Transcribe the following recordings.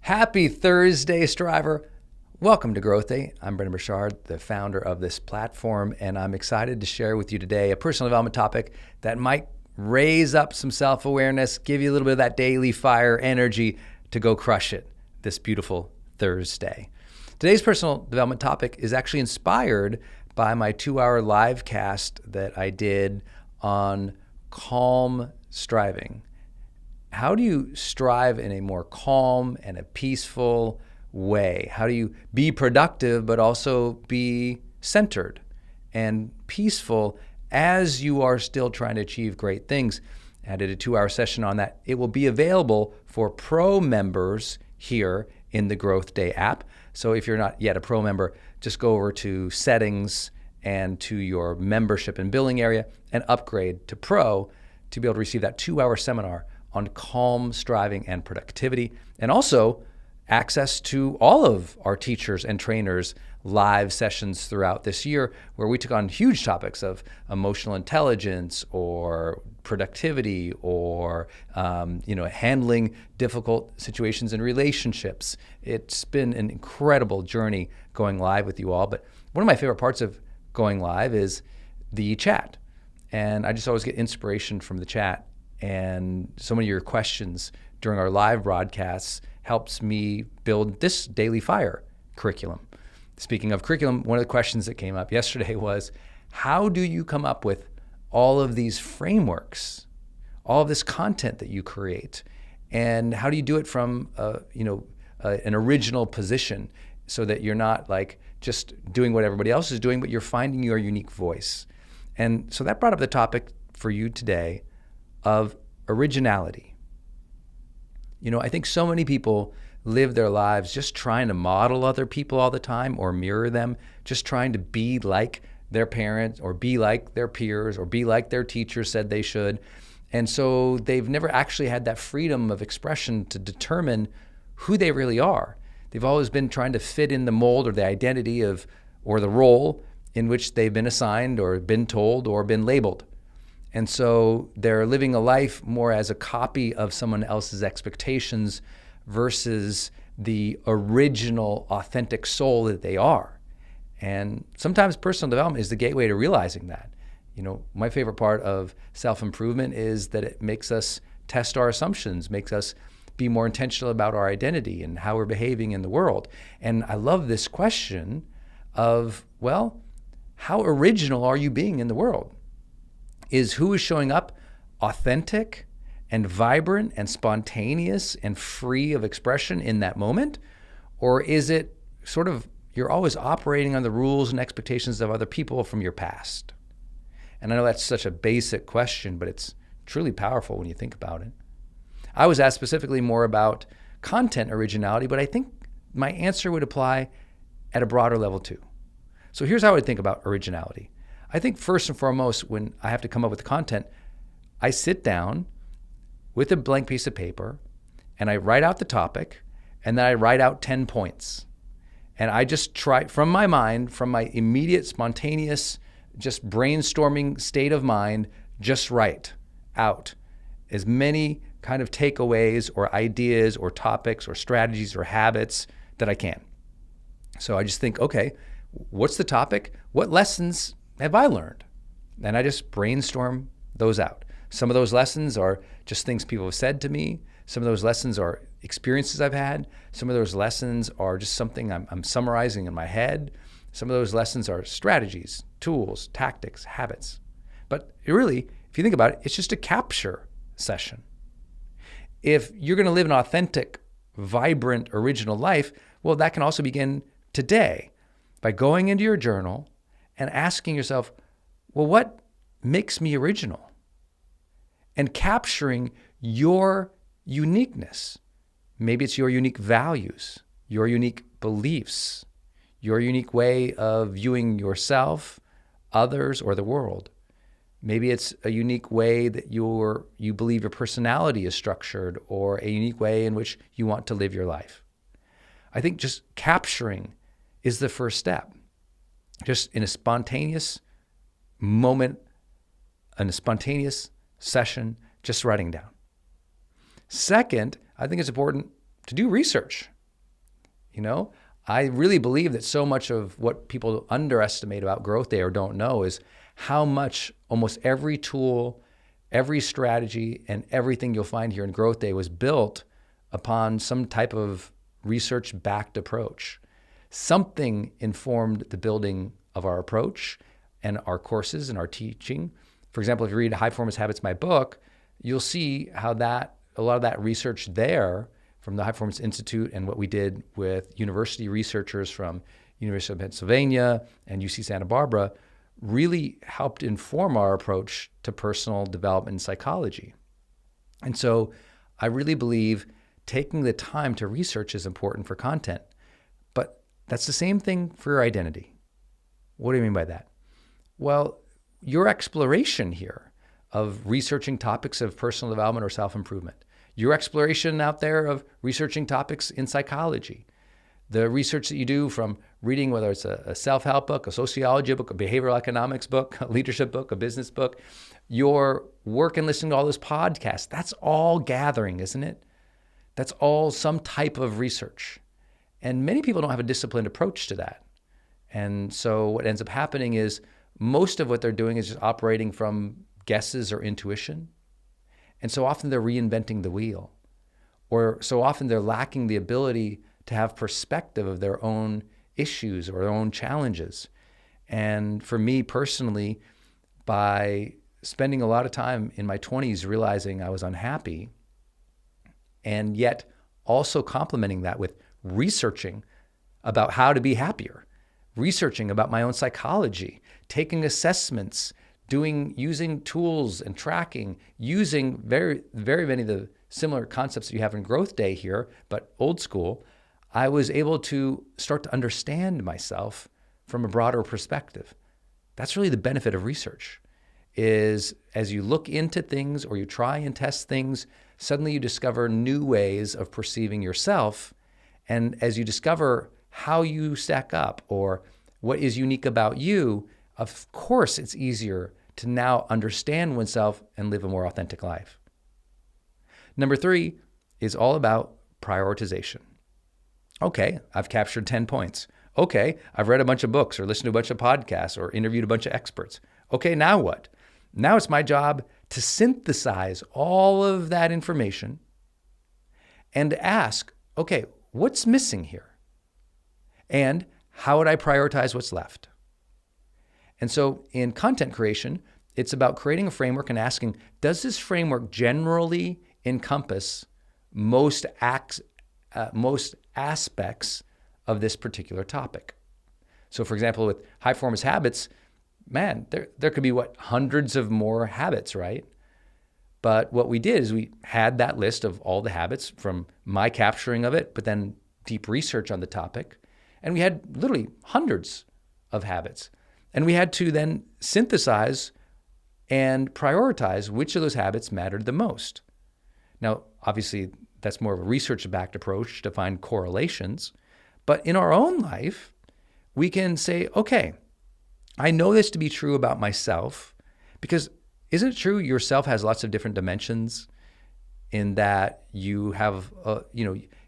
Happy Thursday, Striver. Welcome to GrowthDay. I'm Brendan Burchard, the founder of this platform, and I'm excited to share with you today a personal development topic that might raise up some self-awareness, give you a little bit of that daily fire energy to go crush it this beautiful Thursday. Today's personal development topic is actually inspired by my 2-hour live cast that I did on calm striving. How do you strive in a more calm and a peaceful way? How do you be productive but also be centered and peaceful as you are still trying to achieve great things? I did a 2-hour session on that. It will be available for pro members here in the GrowthDay app. So if you're not yet a pro member, just go over to settings and to your membership and billing area and upgrade to pro to be able to receive that 2-hour seminar on calm striving and productivity, and also access to all of our teachers and trainers' live sessions throughout this year, where we took on huge topics of emotional intelligence or productivity or handling difficult situations in relationships. It's been an incredible journey going live with you all, but one of my favorite parts of going live is the chat. And I just always get inspiration from the chat. And so many of your questions during our live broadcasts helps me build this daily fire curriculum. Speaking of curriculum, one of the questions that came up yesterday was, how do you come up with all of these frameworks, all of this content that you create? And how do you do it from an original position so that you're not like just doing what everybody else is doing, but you're finding your unique voice? And so that brought up the topic for you today of originality. I think so many people live their lives just trying to model other people all the time or mirror them, just trying to be like their parents or be like their peers or be like their teachers said they should. And so they've never actually had that freedom of expression to determine who they really are. They've always been trying to fit in the mold or the identity of, or the role in which they've been assigned or been told or been labeled. And so they're living a life more as a copy of someone else's expectations versus the original, authentic soul that they are. And sometimes personal development is the gateway to realizing that. My favorite part of self-improvement is that it makes us test our assumptions, makes us be more intentional about our identity and how we're behaving in the world. And I love this question of, well, how original are you being in the world? Is who is showing up authentic and vibrant and spontaneous and free of expression in that moment? Or is it sort of you're always operating on the rules and expectations of other people from your past? And I know that's such a basic question, but it's truly powerful when you think about it. I was asked specifically more about content originality, but I think my answer would apply at a broader level too. So here's how I would think about originality. I think first and foremost, when I have to come up with content, I sit down with a blank piece of paper and I write out the topic and then I write out 10 points. And I just try from my mind, from my immediate spontaneous, just brainstorming state of mind, just write out as many kind of takeaways or ideas or topics or strategies or habits that I can. So I just think, okay, what's the topic? What lessons have I learned? And I just brainstorm those out. Some of those lessons are just things people have said to me. Some of those lessons are experiences I've had. Some of those lessons are just something I'm summarizing in my head. Some of those lessons are strategies, tools, tactics, habits. But really, if you think about it, it's just a capture session. If you're going to live an authentic, vibrant, original life, well, that can also begin today by going into your journal and asking yourself, well, what makes me original? And capturing your uniqueness. Maybe it's your unique values, your unique beliefs, your unique way of viewing yourself, others, or the world. Maybe it's a unique way that you believe your personality is structured, or a unique way in which you want to live your life. I think just capturing is the first step. Just in a spontaneous moment, in a spontaneous session, just writing down. Second, I think it's important to do research You know, I really believe that so much of what people underestimate about Growth Day or don't know is how much almost every tool, every strategy, and everything you'll find here in Growth Day was built upon some type of research-backed approach. Something informed the building of our approach and our courses and our teaching. For example, if you read High Performance Habits, my book, you'll see how that a lot of that research there from the High Performance Institute and what we did with university researchers from University of Pennsylvania and UC Santa Barbara really helped inform our approach to personal development and psychology. And so I really believe taking the time to research is important for content, but that's the same thing for your identity. What do you mean by that? Well, your exploration here of researching topics of personal development or self-improvement, your exploration out there of researching topics in psychology, the research that you do from reading, whether it's a self-help book, a sociology book, a behavioral economics book, a leadership book, a business book, your work and listening to all those podcasts, that's all gathering, isn't it? That's all some type of research. And many people don't have a disciplined approach to that. And so what ends up happening is most of what they're doing is just operating from guesses or intuition. And so often they're reinventing the wheel, or so often they're lacking the ability to have perspective of their own issues or their own challenges. And for me personally, by spending a lot of time in my 20s realizing I was unhappy, and yet also complementing that with researching about how to be happier, researching about my own psychology, taking assessments, using tools and tracking, using very many of the similar concepts that you have in Growth Day here, but old school, I was able to start to understand myself from a broader perspective. That's really the benefit of research, is as you look into things or you try and test things, suddenly you discover new ways of perceiving yourself. And as you discover how you stack up or what is unique about you, of course it's easier to now understand oneself and live a more authentic life. Number 3 is all about prioritization. Okay, I've captured 10 points. Okay, I've read a bunch of books or listened to a bunch of podcasts or interviewed a bunch of experts. Okay, now what? Now it's my job to synthesize all of that information and to ask, okay, what's missing here? And how would I prioritize what's left? And so in content creation, it's about creating a framework and asking, does this framework generally encompass most aspects of this particular topic? So for example, with high performance habits, man, there could be hundreds of more habits, right? But what we did is we had that list of all the habits from my capturing of it, but then deep research on the topic. And we had literally hundreds of habits. And we had to then synthesize and prioritize which of those habits mattered the most. Now, obviously, that's more of a research-backed approach to find correlations. But in our own life, we can say, okay, I know this to be true about myself, because isn't it true yourself has lots of different dimensions in that you have,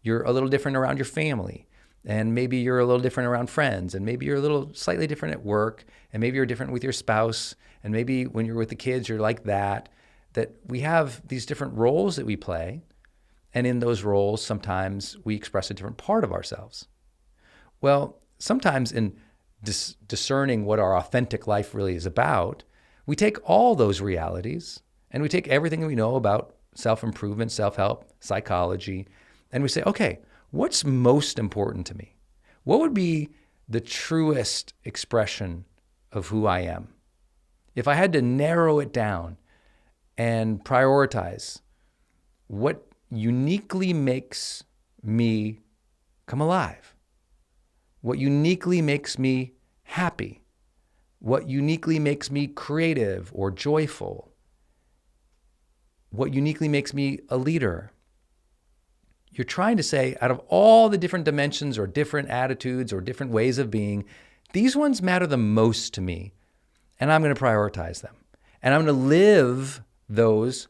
you're a little different around your family, and maybe you're a little different around friends, and maybe you're a little slightly different at work, and maybe you're different with your spouse, and maybe when you're with the kids, you're like that we have these different roles that we play. And in those roles, sometimes we express a different part of ourselves. Well, sometimes in discerning what our authentic life really is about, we take all those realities and we take everything we know about self-improvement, self-help, psychology, and we say, okay, what's most important to me? What would be the truest expression of who I am? If I had to narrow it down and prioritize what uniquely makes me come alive, what uniquely makes me happy, what uniquely makes me creative or joyful, what uniquely makes me a leader. You're trying to say, out of all the different dimensions or different attitudes or different ways of being, these ones matter the most to me, and I'm going to prioritize them. And I'm going to live those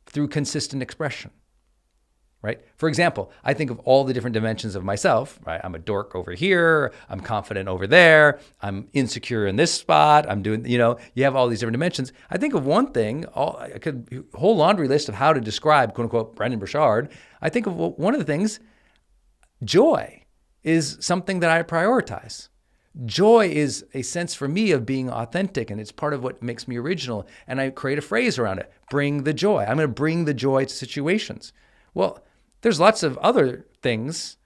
through consistent expression, right? For example, I think of all the different dimensions of myself, right? I'm a dork over here. I'm confident over there. I'm insecure in this spot. I'm doing, you have all these different dimensions. I think of one thing, I could whole laundry list of how to describe, quote unquote, Brendon Burchard. I think of one of the things, joy is something that I prioritize. Joy is a sense for me of being authentic, and it's part of what makes me original. And I create a phrase around it, bring the joy. I'm going to bring the joy to situations. Well, there's lots of other things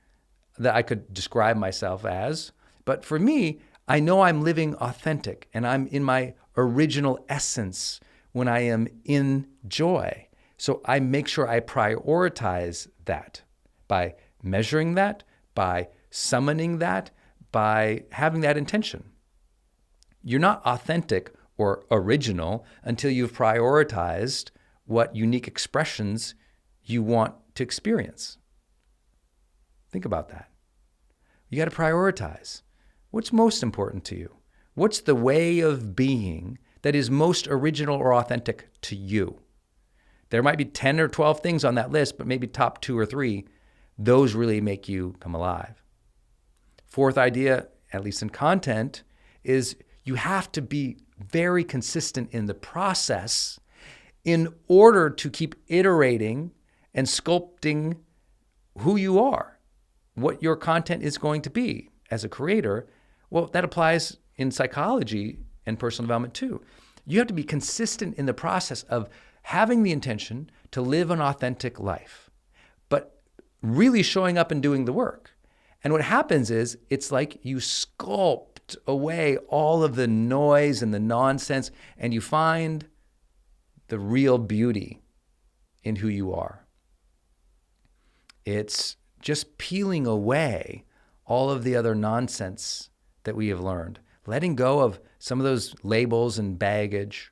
that I could describe myself as, but for me, I know I'm living authentic and I'm in my original essence when I am in joy. So I make sure I prioritize that by measuring that, by summoning that, by having that intention. You're not authentic or original until you've prioritized what unique expressions you want to experience. Think about that. You got to prioritize. What's most important to you? What's the way of being that is most original or authentic to you? There might be 10 or 12 things on that list, but maybe top 2 or 3, those really make you come alive. Fourth idea, at least in content, is you have to be very consistent in the process in order to keep iterating and sculpting who you are, what your content is going to be as a creator. Well, that applies in psychology and personal development too. You have to be consistent in the process of having the intention to live an authentic life, but really showing up and doing the work. And what happens is it's like you sculpt away all of the noise and the nonsense, and you find the real beauty in who you are. It's just peeling away all of the other nonsense that we have learned, letting go of some of those labels and baggage.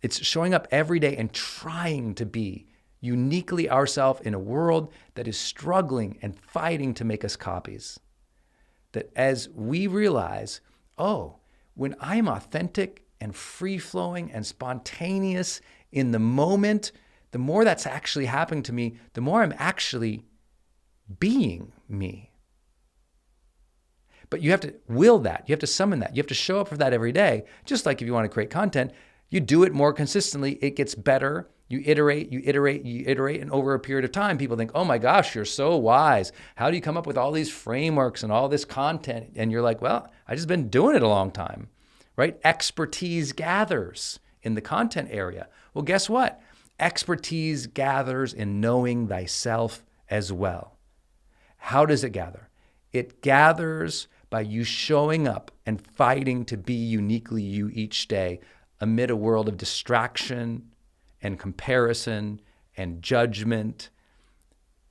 It's showing up every day and trying to be uniquely ourselves in a world that is struggling and fighting to make us copies. That as we realize, when I'm authentic and free-flowing and spontaneous in the moment, the more that's actually happening to me, the more I'm actually being me. But you have to will that. You have to summon that. You have to show up for that every day. Just like if you want to create content, you do it more consistently, it gets better. You iterate, and over a period of time, people think, oh my gosh, you're so wise. How do you come up with all these frameworks and all this content? And you're like, well, I've just been doing it a long time, right? Expertise gathers in the content area. Well, guess what? Expertise gathers in knowing thyself as well. How does it gather? It gathers by you showing up and fighting to be uniquely you each day amid a world of distraction and comparison and judgment.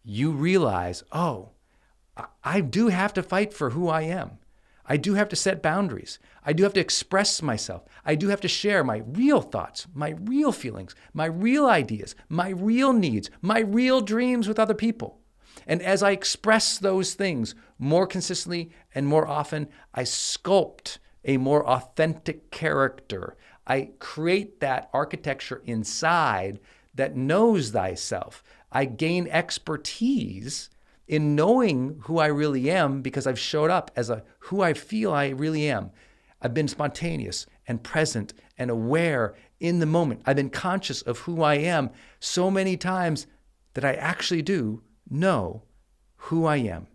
You realize, I do have to fight for who I am. I do have to set boundaries. I do have to express myself. I do have to share my real thoughts, my real feelings, my real ideas, my real needs, my real dreams with other people. And as I express those things more consistently and more often, I sculpt a more authentic character. I create that architecture inside that knows thyself. I gain expertise in knowing who I really am because I've showed up as who I feel I really am. I've been spontaneous and present and aware in the moment. I've been conscious of who I am so many times that I actually do know who I am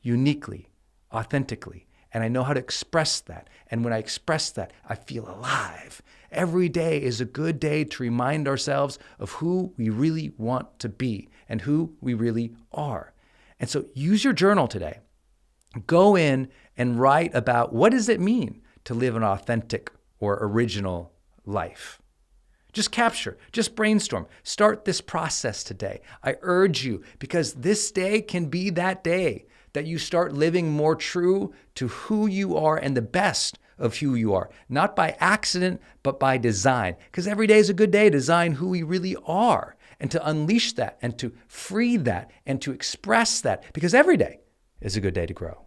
uniquely, authentically. And I know how to express that. And when I express that, I feel alive. Every day is a good day to remind ourselves of who we really want to be and who we really are. And so use your journal today. Go in and write about what does it mean to live an authentic or original life. Just capture, just brainstorm. Start this process today. I urge you, because this day can be that day that you start living more true to who you are and the best of who you are, not by accident, but by design. Because every day is a good day to design who we really are and to unleash that and to free that and to express that, because every day is a good day to grow.